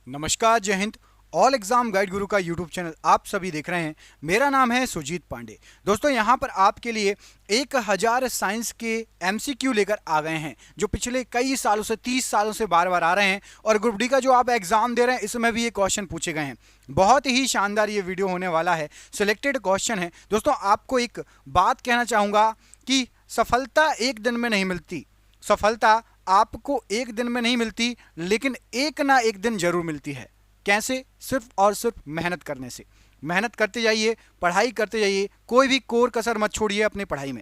नमस्कार, जय Hind. All exam guide गुरु का यूट्यूब चैनल आप सभी देख रहे हैं। मेरा नाम है सुजीत पांडे। दोस्तों, यहाँ पर आपके लिए 1000 साइंस के एमसीक्यू लेकर आ गए हैं, जो पिछले कई सालों से 30 सालों से बार बार आ रहे हैं। और ग्रुप डी का जो आप एग्जाम दे रहे हैं, इसमें भी ये क्वेश्चन पूछे गए हैं। बहुत ही शानदार ये वीडियो होने वाला है। सिलेक्टेड क्वेश्चन है। दोस्तों, आपको एक बात कहना चाहूँगा कि सफलता एक दिन में नहीं मिलती। सफलता आपको एक दिन में नहीं मिलती, लेकिन एक ना एक दिन जरूर मिलती है। कैसे? सिर्फ और सिर्फ मेहनत करने से। मेहनत करते जाइए, पढ़ाई करते जाइए, कोई भी कोर कसर मत छोड़िए अपनी पढ़ाई में।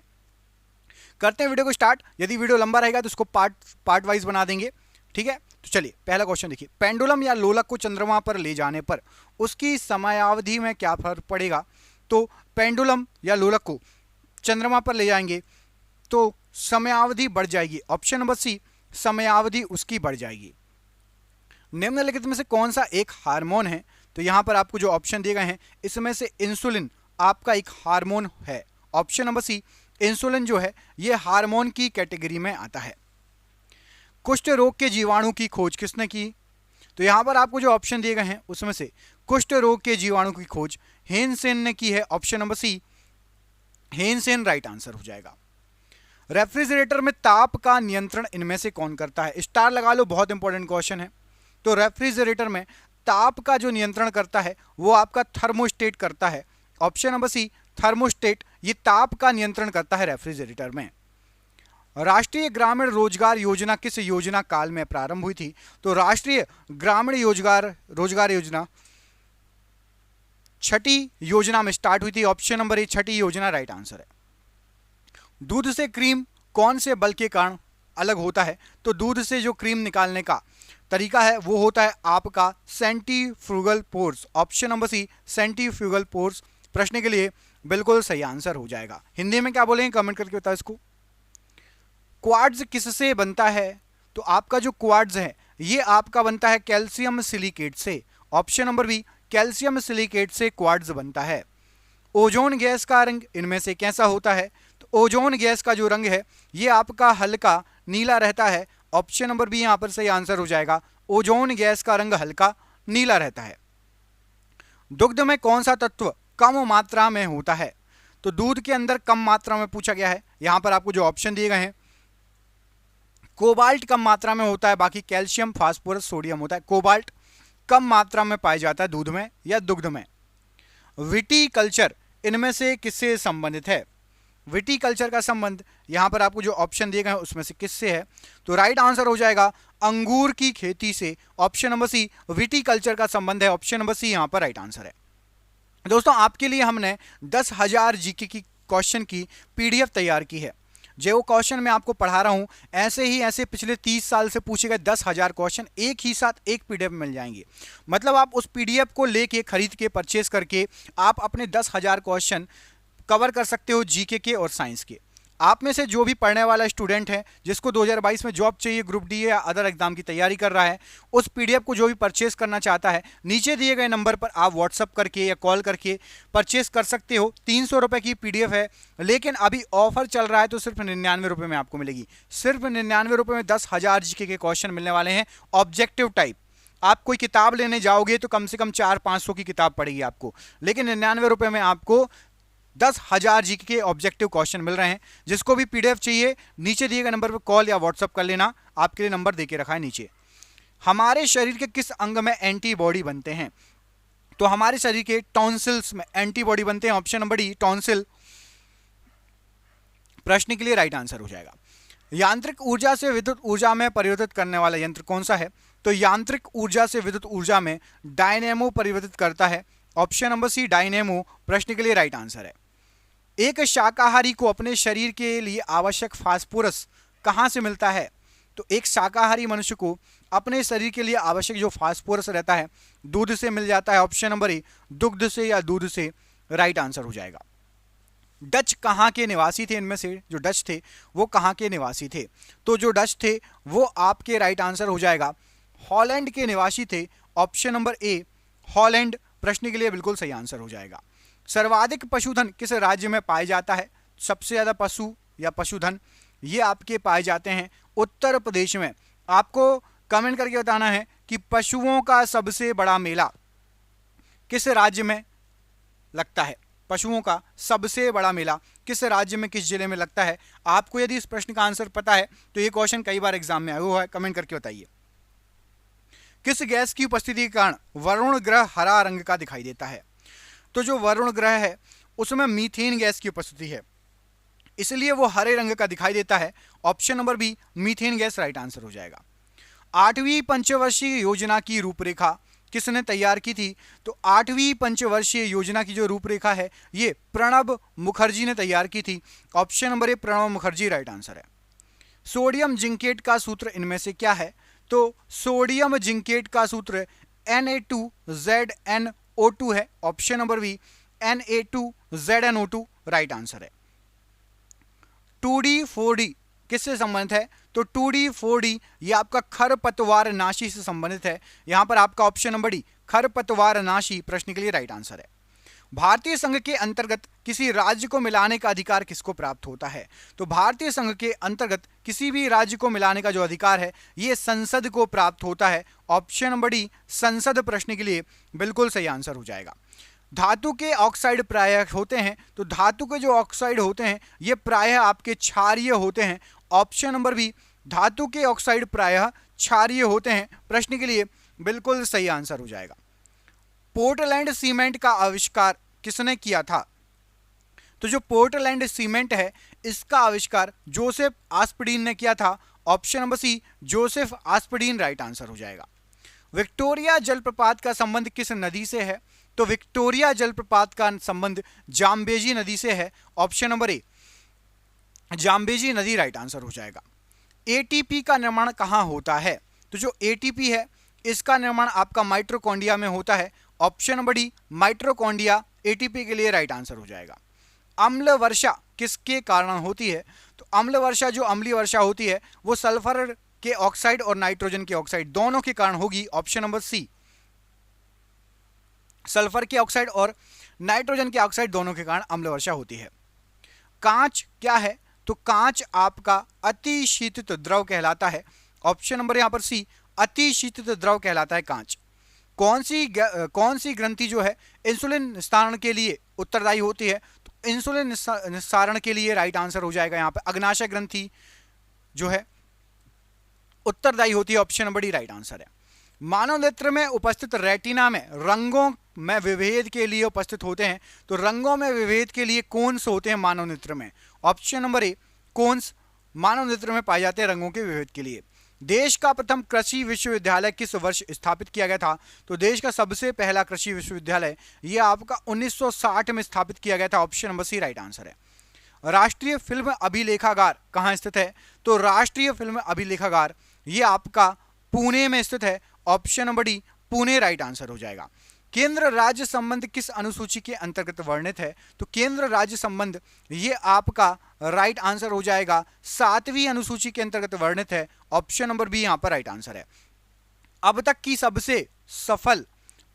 करते हैं वीडियो को स्टार्ट। यदि वीडियो लंबा रहेगा तो उसको पार्ट वाइज बना देंगे, ठीक है। तो चलिए, पहला क्वेश्चन देखिए। पेंडुलम या लोलक को चंद्रमा पर ले जाने पर उसकी समयावधि में क्या फर्क पड़ेगा? तो पेंडुलम या लोलक को चंद्रमा पर ले जाएंगे तो समयावधि बढ़ जाएगी। ऑप्शन नंबर सी, समयावधि उसकी बढ़ जाएगी। निम्नलिखित में से कौन सा एक हार्मोन है? तो यहां पर आपको जो ऑप्शन दिए गए हैं, इसमें से इंसुलिन आपका एक हार्मोन है। ऑप्शन नंबर सी, इंसुलिन जो है यह हार्मोन की कैटेगरी में आता है। कुष्ठ रोग के जीवाणु की खोज किसने की? तो यहां पर आपको जो ऑप्शन दिए गए हैं, उसमें से कुष्ठ रोग के जीवाणु की खोज हेनसेन ने की है। Option number C, Hensen right answer हो जाएगा। रेफ्रिजरेटर में ताप का नियंत्रण इनमें से कौन करता है? स्टार लगा लो, बहुत इंपॉर्टेंट क्वेश्चन है। तो रेफ्रिजरेटर में ताप का जो नियंत्रण करता है वो आपका थर्मोस्टेट करता है। ऑप्शन नंबर सी, थर्मोस्टेट ये ताप का नियंत्रण करता है रेफ्रिजरेटर में। राष्ट्रीय ग्रामीण रोजगार योजना किस योजना काल में प्रारंभ हुई थी? तो राष्ट्रीय ग्रामीण रोजगार योजना छठी योजना में स्टार्ट हुई थी। ऑप्शन नंबर ए, छठी योजना राइट आंसर है। दूध से क्रीम कौन से बल के कारण अलग होता है? तो दूध से जो क्रीम निकालने का तरीका है वो होता है आपका centrifugal force. Option number C, centrifugal force प्रश्न के लिए बिल्कुल सही आंसर हो जाएगा। हिंदी में क्या बोलेंगे कमेंट करके बताओ इसको। क्वार्ट्ज किससे बनता है? तो आपका जो क्वार्ट्ज है ये आपका बनता है कैल्शियम सिलिकेट से। Option number B, calcium silicate से क्वार्ट्ज बनता है। ओजोन गैस का रंग इनमें से कैसा होता है? तो ओजोन गैस का जो रंग है ये आपका हल्का नीला रहता है। ऑप्शन नंबर बी यहां पर सही आंसर हो जाएगा। ओजोन गैस का रंग हल्का नीला रहता है। दुग्ध में कौन सा तत्व कम मात्रा में होता है? तो दूध के अंदर कम मात्रा में पूछा गया है। यहां पर आपको जो ऑप्शन दिए गए हैं, कोबाल्ट कम मात्रा में होता है, बाकी कैल्शियम, फास्फोरस, सोडियम होता है। कोबाल्ट कम मात्रा में पाया जाता है दूध में या दुग्ध में। विटीकल्चर इनमें से किससे संबंधित है? विटीकल्चर का संबंध यहां पर आपको जो ऑप्शन दिए गए हैं उसमें से किससे है? तो राइट आंसर हो जाएगा अंगूर की खेती से। ऑप्शन नंबर सी, विटीकल्चर का संबंध है। ऑप्शन नंबर सी यहां पर राइट आंसर है। दोस्तों, आपके लिए हमने 10,000 जीके की क्वेश्चन की पीडीएफ तैयार की है। जो क्वेश्चन मैं आपको पढ़ा रहा हूं, ऐसे पिछले 30 साल से पूछे गए 10,000 क्वेश्चन एक ही साथ एक पीडीएफ में मिल जाएंगे। मतलब आप उस पीडीएफ को लेके, खरीद के, परचेस करके आप अपने 10,000 क्वेश्चन कवर कर सकते हो, जीके के और साइंस के। आप में से जो भी पढ़ने वाला स्टूडेंट है जिसको 2022 में जॉब चाहिए, ग्रुप डी या अदर एग्जाम की तैयारी कर रहा है, उस पीडीएफ को जो भी परचेस करना चाहता है, नीचे दिए गए नंबर पर आप व्हाट्सअप करके या कॉल करके परचेस कर सकते हो। 300 रुपये की पीडीएफ है, लेकिन अभी ऑफर चल रहा है तो सिर्फ 99 रुपये में आपको मिलेगी। सिर्फ 99 रुपये में 10,000 जीके के क्वेश्चन मिलने वाले हैं, ऑब्जेक्टिव टाइप। आप कोई किताब लेने जाओगे तो कम से कम 400-500 की किताब पड़ेगी आपको, लेकिन 99 रुपये में आपको 10,000 जीके के ऑब्जेक्टिव क्वेश्चन मिल रहे हैं। जिसको भी पीडीएफ चाहिए, नीचे दिए गए नंबर पर कॉल या व्हाट्सअप कर लेना, आपके लिए नंबर देके रखा है नीचे। हमारे शरीर के किस अंग में एंटीबॉडी बनते हैं? तो हमारे शरीर के टॉन्सिल्स में एंटीबॉडी बनते हैं। ऑप्शन नंबर डी, टॉन्सिल प्रश्न के लिए राइट आंसर हो जाएगा। यांत्रिक ऊर्जा से विद्युत ऊर्जा में परिवर्तित करने वाला यंत्र कौन सा है? तो यांत्रिक ऊर्जा से विद्युत ऊर्जा में डायनेमो परिवर्तित करता है। ऑप्शन नंबर सी, डायनेमो प्रश्न के लिए राइट आंसर है। एक शाकाहारी को अपने शरीर के लिए आवश्यक फास्फोरस कहां से मिलता है? तो एक शाकाहारी मनुष्य को अपने शरीर के लिए आवश्यक जो फास्फोरस रहता है दूध से मिल जाता है। ऑप्शन नंबर ए, दुग्ध से या दूध से राइट आंसर हो जाएगा। डच कहां के निवासी थे? इनमें से जो डच थे वो कहां के निवासी थे? तो जो डच थे वो आपके राइट आंसर हो जाएगा हॉलैंड के निवासी थे। ऑप्शन नंबर ए, हॉलैंड प्रश्न के लिए बिल्कुल सही आंसर हो जाएगा। सर्वाधिक पशुधन किस राज्य में पाया जाता है? सबसे ज्यादा पशु या पशुधन ये आपके पाए जाते हैं उत्तर प्रदेश में। आपको कमेंट करके बताना है कि पशुओं का सबसे बड़ा मेला किस राज्य में लगता है। पशुओं का सबसे बड़ा मेला किस राज्य में, किस जिले में लगता है। आपको यदि इस प्रश्न का आंसर पता है तो ये क्वेश्चन कई बार एग्जाम में आया हुआ है, कमेंट करके बताइए। किस गैस की उपस्थिति के कारण वरुण ग्रह हरा रंग का दिखाई देता है। तो जो वरुण ग्रह है उसमें मीथेन गैस की उपस्थिति है, इसलिए वो हरे रंग का दिखाई देता है। Option number B methane gas right answer हो जाएगा। 8वीं पंचवर्षीय योजना की रूपरेखा किसने तैयार की थी। तो 8वीं पंचवर्षीय योजना की जो रूपरेखा है ये प्रणब मुखर्जी ने तैयार की थी। Option number A Pranab Mukherjee right answer है। सोडियम जिंकेट का सूत्र इनमें से क्या है। तो सोडियम जिंकेट का सूत्र Na2ZnO2 है। Option number B Na2ZnO2 right answer है। 2D 4D किससे संबंधित है। तो 2D 4D ये आपका खरपतवार नाशी से संबंधित है। यहां पर आपका ऑप्शन नंबर डी खरपतवार नाशी प्रश्न के लिए राइट आंसर है। भारतीय संघ के अंतर्गत किसी राज्य को मिलाने का अधिकार किसको प्राप्त होता है। तो भारतीय संघ के अंतर्गत किसी भी राज्य को मिलाने का जो अधिकार है ये संसद को प्राप्त होता है। ऑप्शन नंबर डी संसद प्रश्न के लिए बिल्कुल सही आंसर हो जाएगा। धातु के ऑक्साइड प्रायः होते हैं। तो धातु के जो ऑक्साइड होते हैं ये प्रायः आपके क्षारीय होते हैं। ऑप्शन नंबर बी धातु के ऑक्साइड प्रायः क्षारीय होते हैं प्रश्न के लिए बिल्कुल सही आंसर हो जाएगा। पोर्टलैंड सीमेंट का आविष्कार किसने किया था। तो जो पोर्टलैंड सीमेंट है इसका आविष्कार जोसेफ आस्पडीन ने किया था। Option number C Joseph Aspdin right answer हो जाएगा। विक्टोरिया जलप्रपात का संबंध किस नदी से है। तो विक्टोरिया जलप्रपात का संबंध जाम्बेजी नदी से है। ऑप्शन नंबर ए जाम्बेजी नदी राइट आंसर हो जाएगा। एटीपी का निर्माण कहां होता है। तो जो एटीपी है इसका निर्माण आपका माइटोकॉन्ड्रिया में होता है। Option number D mitochondria ATP के लिए राइट आंसर हो जाएगा। अम्ल वर्षा किसके कारण होती है। तो अम्ल वर्षा जो अम्लीय वर्षा होती है वो सल्फर के ऑक्साइड और नाइट्रोजन के ऑक्साइड दोनों के कारण होगी। ऑप्शन नंबर सी सल्फर के ऑक्साइड और नाइट्रोजन के ऑक्साइड दोनों के कारण अम्ल वर्षा होती है। कांच क्या है। तो कांच आपका अति शीतित द्रव कहलाता है। ऑप्शन नंबर यहां पर सी अति शीतित द्रव कहलाता है कांच। कौन सी ग्रंथि जो है इंसुलिन निस्तारण के लिए उत्तरदायी होती है। तो इंसुलिन निस्तारण के लिए राइट आंसर हो जाएगा यहाँ पे अग्नाशय ग्रंथि जो है उत्तरदायी होती है। Option number D right answer है। मानव नेत्र में उपस्थित रेटिना में रंगों में विभेद के लिए उपस्थित होते हैं। तो रंगों में विभेद के लिए कोन्स होते हैं मानव नेत्र में। ऑप्शन नंबर ए कोन्स मानव नेत्र में पाए जाते हैं रंगों के विभेद के लिए। देश का प्रथम कृषि विश्वविद्यालय किस वर्ष स्थापित किया गया था। तो देश का सबसे पहला कृषि विश्वविद्यालय यह आपका 1960 में स्थापित किया गया था। Option number C right answer है। राष्ट्रीय फिल्म अभिलेखागार कहाँ स्थित है। तो राष्ट्रीय फिल्म अभिलेखागार ये आपका पुणे में स्थित है। Option number D Pune right answer हो जाएगा। केंद्र राज्य संबंध किस अनुसूची के अंतर्गत वर्णित है। तो केंद्र राज्य संबंध ये आपका राइट आंसर हो जाएगा 7वीं अनुसूची के अंतर्गत वर्णित है। ऑप्शन नंबर बी यहां पर राइट आंसर है। अब तक की सबसे सफल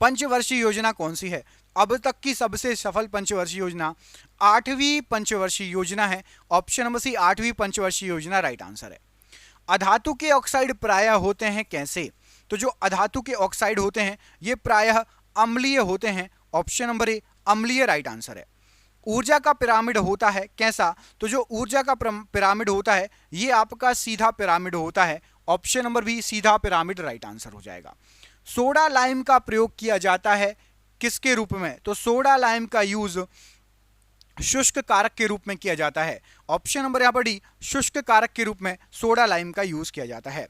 पंचवर्षीय योजना कौन सी है। अब तक की सबसे सफल पंचवर्षीय योजना 8वीं पंचवर्षीय योजना है। ऑप्शन नंबर सी 8वीं पंचवर्षीय योजना राइट आंसर है। अधातु के ऑक्साइड प्रायः होते हैं कैसे। तो जो अधातु के ऑक्साइड होते हैं ये प्रायः अम्लीय होते हैं। ऑप्शन नंबर ए अम्लीय राइट आंसर है। ऊर्जा का पिरामिड होता है कैसा। तो जो ऊर्जा का पिरामिड होता है ये आपका सीधा पिरामिड होता है। ऑप्शन नंबर बी सीधा पिरामिड राइट आंसर हो जाएगा। सोडा लाइम का प्रयोग किया जाता है किसके रूप में। तो सोडा लाइम का यूज शुष्क कारक के रूप में किया जाता है। ऑप्शन नंबर यहां पर डी शुष्क कारक के रूप में सोडा लाइम का यूज किया जाता है।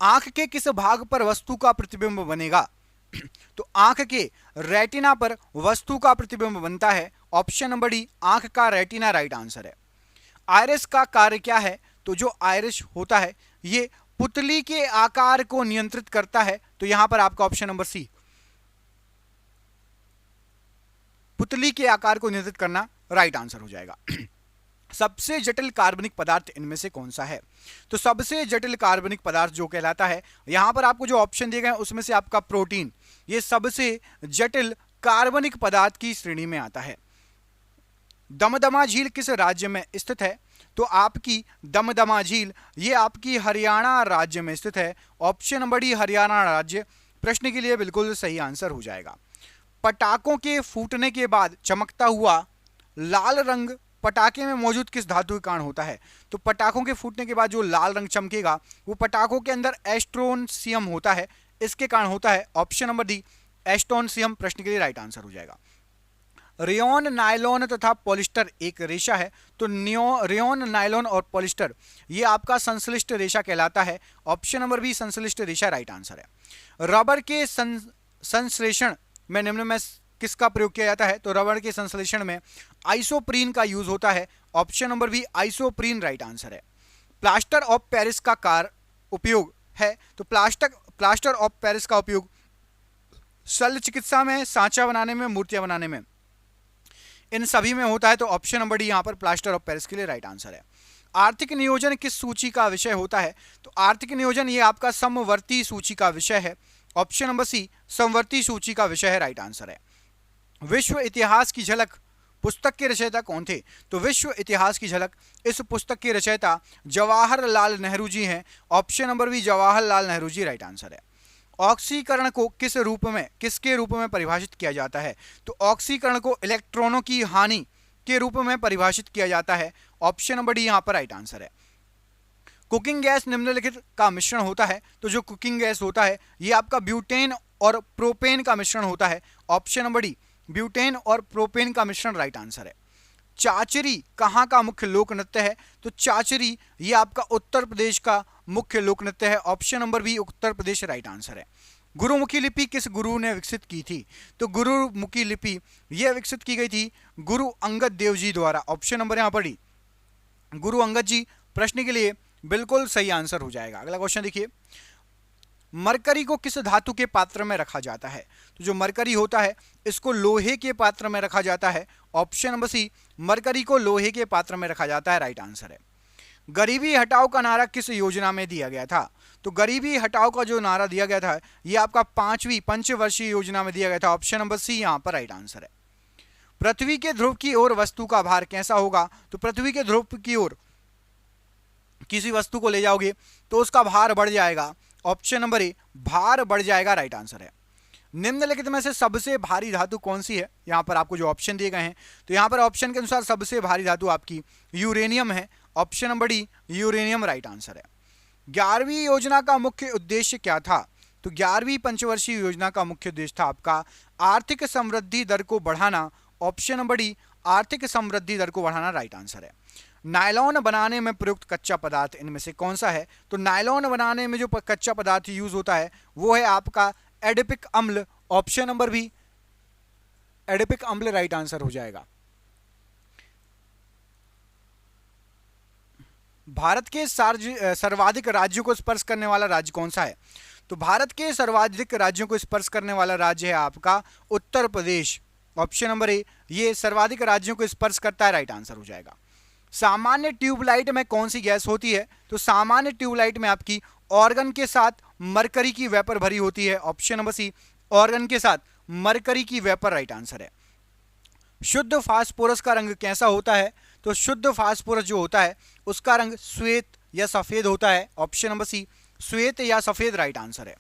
आंख के किस भाग पर वस्तु का प्रतिबिंब बनेगा। तो आंख के रेटिना पर वस्तु का प्रतिबिंब बनता है। ऑप्शन नंबर डी आंख का रेटिना राइट आंसर है। आइरिस का कार्य क्या है। तो जो आइरिस होता है ये पुतली के आकार को नियंत्रित करता है। तो यहां पर आपका ऑप्शन नंबर सी पुतली के आकार को नियंत्रित करना राइट आंसर हो जाएगा। सबसे जटिल कार्बनिक पदार्थ इनमें से कौन सा है। तो सबसे जटिल कार्बनिक पदार्थ जो कहलाता है यहां पर आपको जो ऑप्शन दिए गए उसमें से आपका प्रोटीन ये सबसे जटिल कार्बनिक पदार्थ की श्रेणी में आता है। दमदमा झील किस राज्य में स्थित है। तो आपकी दमदमा झील ये आपकी हरियाणा राज्य में स्थित है। ऑप्शन नंबर डी हरियाणा राज्य प्रश्न के लिए बिल्कुल सही आंसर हो जाएगा। पटाखों के फूटने के बाद चमकता हुआ लाल रंग पटाखे में मौजूद किस धातु के कारण होता है? तो पटाखों के फूटने के बाद जो लाल रंग चमकेगा वो पटाखों के अंदर एस्ट्रोनशियम होता है, इसके कारण होता है। ऑप्शन नंबर डी एस्ट्रोनशियम प्रश्न के लिए राइट आंसर हो जाएगा। रेयॉन, नायलॉन तथा पॉलिस्टर एक रेशा है, तो रेयॉन, नायलॉन और पॉलिस्टर ये आपका संश्लिष्ट रेशा कहलाता है। ऑप्शन नंबर बी संश्लिष्ट रेशा राइट आंसर है। रबर के संश्लेषण में निम्न में किसका प्रयोग किया जाता है? तो रबर के संश्लेषण में आइसोप्रीन का यूज होता है। Option number B isoprene right answer है। प्लास्टर ऑफ पेरिस का कार उपयोग है, तो प्लास्टर ऑफ पेरिस का उपयोग शल्य चिकित्सा में, सांचा बनाने में, मूर्तियां बनाने में, इन सभी में होता है। तो ऑप्शन नंबर डी यहां पर प्लास्टर ऑफ पेरिस के लिए राइट आंसर है। आर्थिक नियोजन किस सूची का विषय होता है? तो आर्थिक नियोजन ये आपका समवर्ती सूची का विषय है। ऑप्शन नंबर सी समवर्ती सूची का विषय है राइट आंसर है। विश्व इतिहास की झलक पुस्तक के रचयिता कौन थे? तो विश्व इतिहास की झलक इस पुस्तक के रचयिता जवाहरलाल नेहरू जी हैं। Option number B Jawaharlal Nehru ji right answer है। ऑक्सीकरण को किसके रूप में परिभाषित किया जाता है? तो ऑक्सीकरण को इलेक्ट्रॉनों की हानि के रूप में परिभाषित किया जाता है। ऑप्शन नंबर डी यहां पर राइट आंसर है। कुकिंग गैस निम्नलिखित का मिश्रण होता है, तो जो कुकिंग गैस होता है ये आपका ब्यूटेन और प्रोपेन का मिश्रण होता है। ऑप्शन नंबर डी ब्यूटेन और प्रोपेन का मिश्रण राइट आंसर है। चाचरी कहाँ का मुख्य लोक नृत्य है? तो चाचरी ये आपका उत्तर प्रदेश का मुख्य लोक नृत्य है। Option number B Uttar Pradesh right answer है। गुरुमुखी लिपि किस गुरु ने विकसित की थी? तो गुरुमुखी लिपि यह विकसित की गई थी गुरु अंगद देव जी द्वारा। ऑप्शन नंबर यहां पर डी गुरु अंगद जी प्रश्न के लिए बिल्कुल सही आंसर हो जाएगा। अगला क्वेश्चन देखिए, मरकरी को किस धातु के पात्र में रखा जाता है? तो जो मरकरी होता है इसको लोहे के पात्र में रखा जाता है। ऑप्शन नंबर सी मरकरी को लोहे के पात्र में रखा जाता है राइट आंसर है। गरीबी हटाओ का नारा किस योजना में दिया गया था? तो गरीबी हटाओ का जो नारा दिया गया था ये आपका 5वीं पंचवर्षीय योजना में दिया गया था। ऑप्शन नंबर सी यहां पर राइट आंसर है। पृथ्वी के ध्रुव की ओर वस्तु का भार कैसा होगा? तो पृथ्वी के ध्रुव की ओर किसी वस्तु को ले जाओगे तो उसका भार बढ़ जाएगा। ऑप्शन नंबर ए भार बढ़ जाएगा राइट आंसर है। निम्नलिखित में से सबसे भारी धातु कौन सी है? यहां पर आपको जो ऑप्शन दिए गए हैं तो यहां पर ऑप्शन के अनुसार सबसे भारी धातु आपकी यूरेनियम है। Option number D uranium right answer है। 11वीं योजना का मुख्य उद्देश्य क्या था? तो 11वीं पंचवर्षीय योजना का मुख्य उद्देश्य था आपका आर्थिक समृद्धि दर को बढ़ाना। ऑप्शन नंबर डी आर्थिक समृद्धि दर को बढ़ाना राइट आंसर है। नायलॉन बनाने में प्रयुक्त कच्चा पदार्थ इनमें से कौन सा है? तो नायलॉन बनाने में जो कच्चा पदार्थ यूज होता है वो है आपका एडिपिक अम्ल। ऑप्शन नंबर बी एडिपिक अम्ल राइट आंसर हो जाएगा। भारत के सर्वाधिक राज्यों को स्पर्श करने वाला राज्य कौन सा है? तो भारत के सर्वाधिक राज्यों को स्पर्श करने वाला राज्य है आपका Uttar Pradesh. Option number A ये सर्वाधिक राज्यों को स्पर्श करता है राइट आंसर हो जाएगा। सामान्य ट्यूबलाइट में कौन सी गैस होती है? तो सामान्य ट्यूबलाइट में आपकी ऑर्गन के साथ मरकरी की वेपर भरी होती है। ऑप्शन नंबर सी ऑर्गन के साथ मरकरी की वेपर राइट आंसर है। शुद्ध फास्फोरस का रंग कैसा होता है? तो शुद्ध फास्फोरस जो होता है उसका रंग श्वेत या सफेद होता है। ऑप्शन नंबर सी श्वेत या सफेद राइट आंसर है।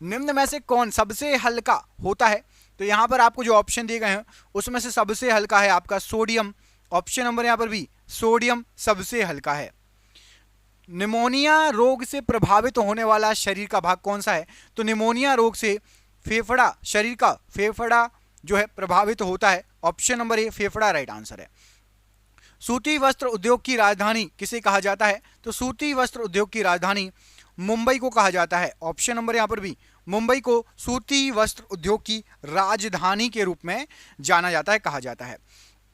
निम्न में से कौन सबसे हल्का होता है? तो यहां पर आपको जो ऑप्शन दिए गए हैं उसमें से सबसे हल्का है आपका सोडियम। ऑप्शन नंबर यहां पर भी सोडियम सबसे हल्का है। निमोनिया रोग से प्रभावित होने वाला शरीर का भाग कौन सा है? तो निमोनिया रोग से फेफड़ा, शरीर का फेफड़ा जो है प्रभावित होता है। ऑप्शन नंबर ए फेफड़ा राइट आंसर है। सूती वस्त्र उद्योग की राजधानी किसे कहा जाता है? तो सूती वस्त्र उद्योग की राजधानी मुंबई को कहा जाता है। ऑप्शन नंबर यहां पर भी मुंबई को सूती वस्त्र उद्योग की राजधानी के रूप में जाना जाता है, कहा जाता है।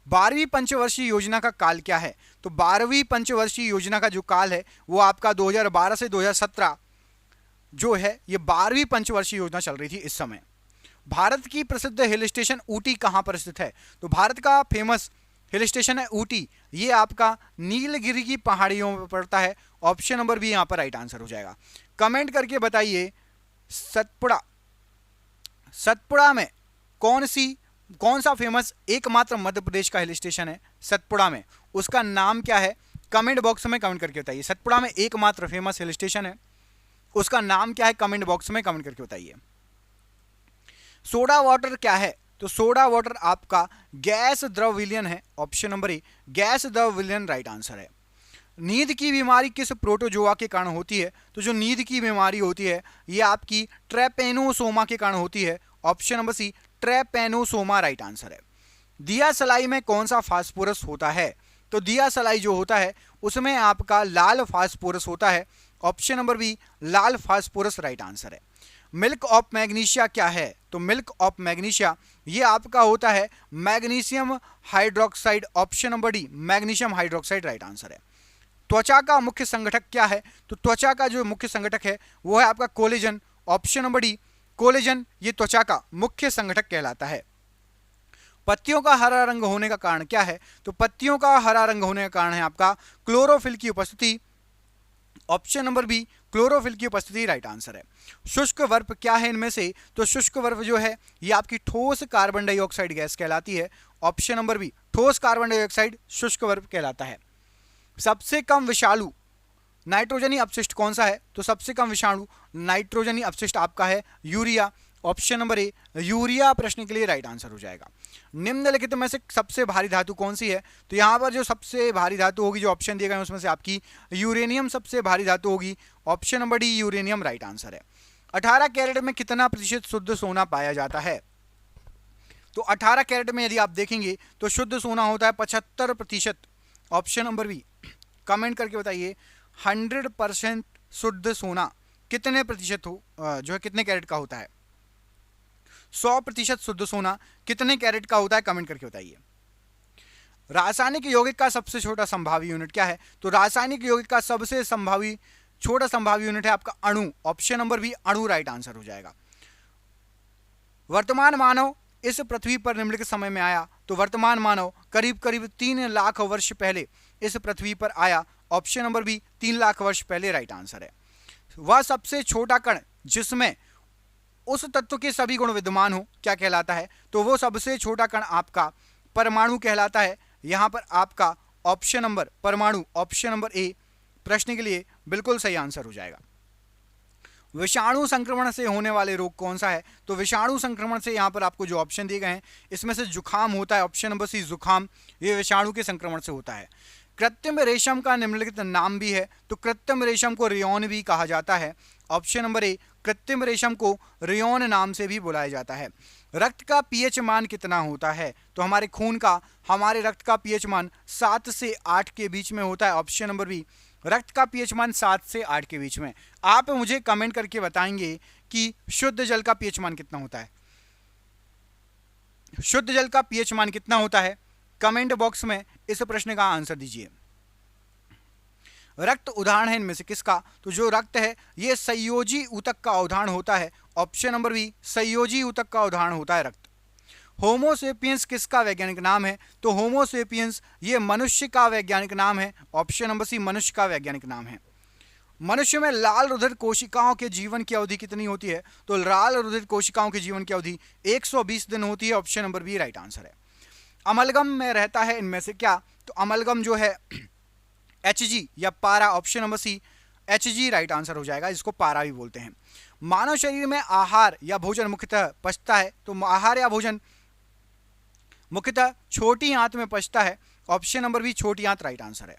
12वीं पंचवर्षीय योजना का काल क्या है? तो 12वीं पंचवर्षीय योजना का जो काल है वो आपका 2012 से 2017 जो है ये 12वीं पंचवर्षीय योजना चल रही थी इस समय। भारत की प्रसिद्ध हिल स्टेशन ऊटी कहां पर स्थित है? तो भारत का फेमस हिल स्टेशन है ऊटी, ये आपका नीलगिरी की पहाड़ियों में पड़ता है। ऑप्शन नंबर बी यहां पर राइट आंसर हो जाएगा। कमेंट करके बताइए सतपुड़ा में कौन सा फेमस एकमात्र मध्य प्रदेश का हिल स्टेशन है? सतपुड़ा में उसका नाम क्या है? कमेंट बॉक्स में कमेंट करके बताइए। सतपुड़ा में एकमात्र फेमस हिल स्टेशन है, उसका नाम क्या है, कमेंट बॉक्स में कमेंट करके बताइए। सोडा वाटर क्या है, तो सोडा वाटर आपका गैस द्रव विलयन है, ऑप्शन नंबर ए गैस द्रव विलयन राइट आंसर है। नींद की बीमारी किस प्रोटोजोआ के कारण होती है, तो जो नींद की बीमारी होती है ये आपकी ट्रैपेनोसोमा के कारण होती है, option number C trypanosoma right answer है। दिया सलाई में कौन सा फास्फोरस होता है, तो दिया सलाई जो होता है उसमें आपका लाल फास्फोरस होता है, ऑप्शन नंबर बी लाल फास्फोरस राइट आंसर है। मिल्क ऑफ मैग्नीशिया क्या है, तो मिल्क ऑफ मैग्नीशिया ये आपका होता है magnesium hydroxide, option number D magnesium hydroxide right answer है। त्वचा का मुख्य संगठक क्या है, तो त्वचा का जो मुख्य संगठक है वो है आपका collagen, option number D collagen ये त्वचा का मुख्य संगठक कहलाता है। पत्तियों का हरा रंग होने का कारण क्या है, तो पत्तियों का हरा रंग होने का कारण है आपका क्लोरोफिल की उपस्थिति, ऑप्शन नंबर बी क्लोरोफिल की उपस्थिति राइट आंसर है। शुष्क वर्प क्या है इनमें से, तो शुष्क वर्प जो है ये आपकी ठोस कार्बन डाइऑक्साइड गैस कहलाती है, ऑप्शन नंबर बी ठोस कार्बन डाइऑक्साइड शुष्क वर्प कहलाता है। सबसे कम विषालु नाइट्रोजनी अपशिष्ट कौन सा है, तो सबसे कम विषाणु नाइट्रोजनी अपशिष्ट आपका है urea, option number A urea प्रश्न के लिए राइट आंसर हो जाएगा। निम्नलिखित में से सबसे भारी धातु कौन सी है, तो यहाँ पर जो सबसे भारी धातु होगी जो ऑप्शन दिए गए हैं उसमें से आपकी यूरेनियम सबसे भारी धातु होगी, option number D uranium right answer है। 18 कैरेट में कितना प्रतिशत शुद्ध सोना पाया जाता है, तो 18 कैरेट में यदि आप देखेंगे तो शुद्ध सोना होता है 75%, ऑप्शन नंबर बी कमेंट करके बताइए 100% शुद्ध सोना कितने प्रतिशत हो जो है कितने कैरेट का होता है, 100% शुद्ध सोना कितने कैरेट का होता है, कमेंट करके बताइए। रासायनिक यौगिक का सबसे छोटा संभावी यूनिट क्या है, तो रासायनिक यौगिक का सबसे छोटा संभावी यूनिट है आपका अणु, ऑप्शन नंबर बी अणु राइट आंसर हो जाएगा। वर्तमान मानव इस पृथ्वी पर निम्नलिखित समय में आया, तो वर्तमान मानव करीब करीब 3 लाख वर्ष पहले इस पृथ्वी पर आया, ऑप्शन नंबर बी 3 लाख वर्ष पहले राइट आंसर है। वह सबसे छोटा कण जिसमें उस तत्व के सभी गुण विद्यमान हो क्या कहलाता है, तो वो सबसे छोटा कण आपका परमाणु कहलाता है। यहां पर आपका ऑप्शन नंबर परमाणु, ऑप्शन नंबर ए प्रश्न के लिए बिल्कुल सही आंसर हो जाएगा। विषाणु संक्रमण से होने वाले रोग कौन सा है, तो विषाणु संक्रमण से यहाँ पर आपको जो ऑप्शन दिए गए हैं इसमें से जुखाम होता है, ऑप्शन नंबर सी जुखाम ये विषाणु के संक्रमण से होता है। कृत्रिम रेशम का निम्नलिखित नाम भी है, तो कृत्रिम रेशम को रेयॉन भी कहा जाता है, ऑप्शन नंबर ए कृत्रिम रेशम को रेयॉन नाम से भी बुलाया जाता है। रक्त का पीएच मान कितना होता है, तो हमारे खून का हमारे रक्त का पीएच मान 7 से 8 के बीच में होता है, ऑप्शन नंबर बी रक्त का पीएच मान 7 से 8 के बीच में। आप मुझे कमेंट करके बताएंगे कि शुद्ध जल का पीएच मान कितना होता है, शुद्ध जल का पीएच मान कितना होता है, कमेंट बॉक्स में इस प्रश्न का आंसर दीजिए। रक्त उदाहरण है इनमें से किसका, तो जो रक्त है ये संयोजी ऊतक का उदाहरण होता है, ऑप्शन नंबर बी संयोजी ऊतक का उदाहरण होता है रक्त। होमोसेपियंस किसका वैज्ञानिक नाम है, तो होमोसेपियंस ये मनुष्य का वैज्ञानिक नाम है, ऑप्शन नंबर सी मनुष्य का वैज्ञानिक नाम है। मनुष्य में लाल रुधिर कोशिकाओं के जीवन की अवधि कितनी होती है, तो लाल रुधिर कोशिकाओं की जीवन की अवधि 120 दिन होती है, option number B right answer है। अमलगम में रहता है इनमें से क्या, तो अमलगम जो है Hg या पारा, option number C Hg right answer हो जाएगा, इसको पारा भी बोलते हैं। मानव शरीर में आहार या भोजन मुख्यतः पचता है, तो आहार या भोजन मुख्यतः छोटी आंत में पचता है, ऑप्शन नंबर बी छोटी आंत राइट आंसर है।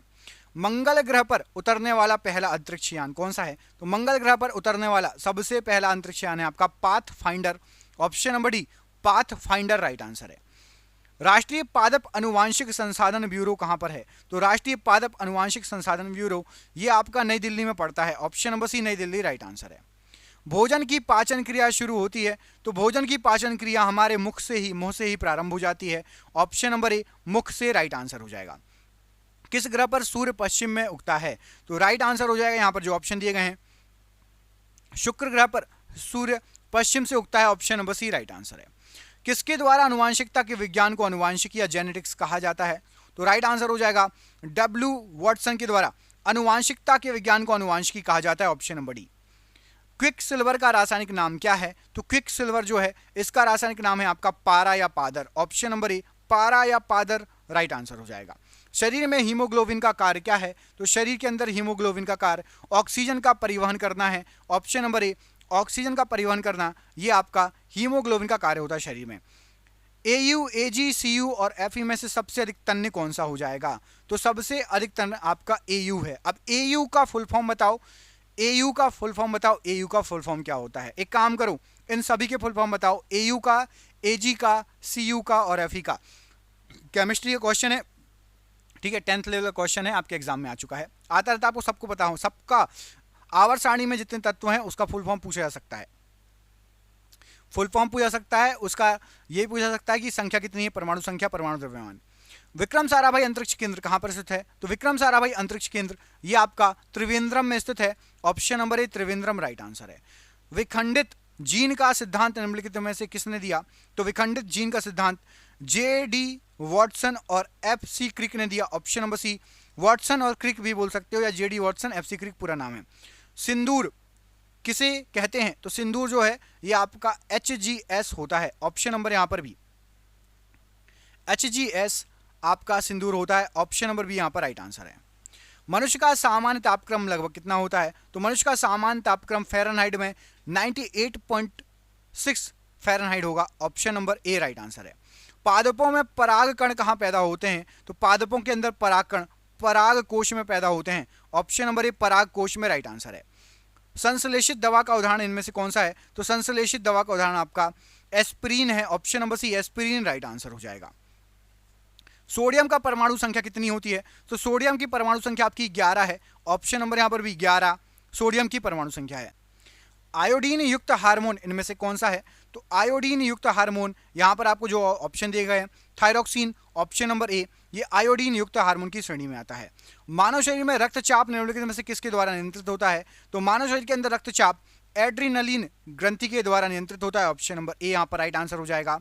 मंगल ग्रह पर उतरने वाला पहला अंतरिक्ष यान कौन सा है, तो मंगल ग्रह पर उतरने वाला सबसे पहला अंतरिक्ष यान है आपका path finder, option number D path finder right answer है। राष्ट्रीय पादप अनुवांशिक संसाधन ब्यूरो कहां पर है, तो राष्ट्रीय पादप अनुवांशिक संसाधन ब्यूरो ये आपका नई दिल्ली में पड़ता है, ऑप्शन नंबर सी नई दिल्ली राइट आंसर है। भोजन की पाचन क्रिया शुरू होती है, तो भोजन की पाचन क्रिया हमारे मुंह से ही प्रारंभ हो जाती है, ऑप्शन नंबर ए मुख से राइट आंसर हो जाएगा। किस ग्रह पर सूर्य पश्चिम में उगता है, तो राइट आंसर हो जाएगा यहाँ पर जो ऑप्शन दिए गए हैं शुक्र ग्रह पर सूर्य पश्चिम से उगता है, option number C right answer है। किसके द्वारा अनुवांशिकता के विज्ञान को अनुवांशिकी या जेनेटिक्स कहा जाता है, तो राइट आंसर हो जाएगा डब्ल्यू वॉटसन के द्वारा अनुवांशिकता के विज्ञान को अनुवांशिकी कहा जाता है, option number D. Quick silver का रासायनिक नाम क्या है, तो क्विक सिल्वर जो है इसका रासायनिक नाम है आपका पारा या पादर, ऑप्शन नंबर ए पारा या पादर राइट आंसर हो जाएगा। शरीर में हीमोग्लोबिन का कार्य क्या है? तो शरीर के अंदर हीमोग्लोबिन का कार्य ऑक्सीजन का परिवहन करना है। ऑप्शन नंबर ए, ऑक्सीजन का परिवहन करना, ये आपका हीमोग्लोबिन का कार्य होता है शरीर में। AU, AG, CU और FE में से सबसे अधिक तन्य कौन सा हो जाएगा? तो सबसे अधिक तन्य आपका AU है। अब AU का फुल फॉर्म बताओ, AU का फुल फॉर्म बताओ, AU का फुल फॉर्म क्या होता है? एक काम करो, इन सभी के फुल फॉर्म बताओ, AU का, AG का, CU का और FE का। केमिस्ट्री का क्वेश्चन है, ठीक है, 10th लेवल का क्वेश्चन है, आपके एग्जाम में आ चुका है, आता रहता है, आपको सबको पता हो, सबका आवर्त सारणी में जितने तत्व हैं उसका फुल फॉर्म पूछा जा सकता है, फुल फॉर्म पूछा सकता है उसका, ये पूछा सकता है कि संख्या कितनी है, परमाणु संख्या, परमाणु द्रव्यमान। विक्रम साराभाई अंतरिक्ष केंद्र कहां पर स्थित है? तो विक्रम साराभाई अंतरिक्ष केंद्र ये आपका त्रिवेंद्रम में स्थित है। Option number A, Trivandrum right answer है। विखंडित जीन का सिद्धांत निम्नलिखित में से किसने दिया? तो विखंडित जीन का सिद्धांत JD वॉटसन और FC क्रिक ने दिया। ऑप्शन नंबर सी, वॉटसन और क्रिक भी बोल सकते हो, या JD वॉटसन, FC क्रिक पूरा नाम है। सिंदूर किसे कहते हैं? तो सिंदूर जो है ये आपका HGS होता है। ऑप्शन नंबर यहां पर भी HGS आपका सिंदूर होता है। ऑप्शन नंबर बी यहां पर राइट आंसर है। मनुष्य का सामान्य तापक्रम लगभग कितना होता है? तो मनुष्य का सामान्य तापक्रम फ़ारेनहाइट में 98.6 फ़ारेनहाइट होगा। Option number A right answer है। पादपों में परागकण कहां पैदा होते हैं? तो पादपों के अंदर परागकण पराग कोश में पैदा होते हैं। ऑप्शन नंबर ए, पराग कोश में राइट आंसर है। संश्लेषित दवा का उदाहरण इनमें से कौन सा है? तो संश्लेषित दवा का उदाहरण आपका एस्पिरिन है। Option number C, aspirin right answer हो जाएगा। सोडियम का परमाणु संख्या कितनी होती है? तो सोडियम की परमाणु संख्या आपकी 11 है। ऑप्शन नंबर यहां पर भी 11 सोडियम की परमाणु संख्या है। आयोडीन युक्त हार्मोन इनमें से कौन सा है? तो आयोडीन युक्त हार्मोन यहां पर आपको जो ऑप्शन दिए गए हैं, थायरॉक्सिन, ऑप्शन नंबर ए, ये आयोडीन युक्त हार्मोन की श्रेणी में आता है। मानव शरीर में रक्तचाप निम्नलिखित में से किसके द्वारा नियंत्रित होता है? तो मानव शरीर के अंदर रक्तचाप एड्रीनलिन ग्रंथि के द्वारा नियंत्रित होता है। ऑप्शन नंबर ए यहां पर राइट आंसर हो जाएगा।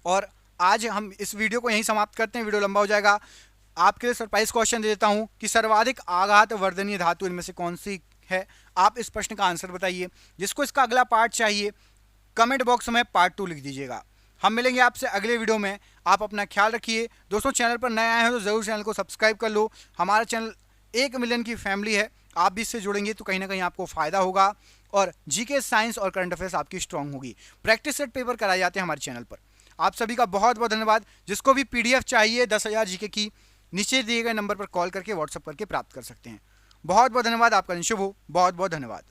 और आज हम इस वीडियो को यहीं समाप्त करते हैं, वीडियो लंबा हो जाएगा। आपके लिए सरप्राइज क्वेश्चन दे देता हूं कि सर्वाधिक आघात वर्धनीय धातु इनमें से कौन सी है? आप इस प्रश्न का आंसर बताइए। जिसको इसका अगला पार्ट चाहिए कमेंट बॉक्स में पार्ट 2 लिख दीजिएगा। हम मिलेंगे आपसे अगले वीडियो में। आप अपना ख्याल रखिए। दोस्तों, चैनल पर नए आए हैं तो जरूर चैनल को सब्सक्राइब कर लो। हमारा चैनल 1 मिलियन की फैमिली है, आप भी इससे जुड़ेंगे तो कहीं ना कहीं आपको फायदा होगा और जीके, साइंस और करंट अफेयर्स आपकी स्ट्रांग होगी। प्रैक्टिस सेट पेपर कराए जाते हैं हमारे चैनल पर। आप सभी का बहुत बहुत धन्यवाद। जिसको भी PDF चाहिए 10,000 जीके की, नीचे दिए गए नंबर पर कॉल करके, व्हाट्सएप करके प्राप्त कर सकते हैं। बहुत बहुत धन्यवाद। आपका दिन शुभ हो। बहुत बहुत धन्यवाद।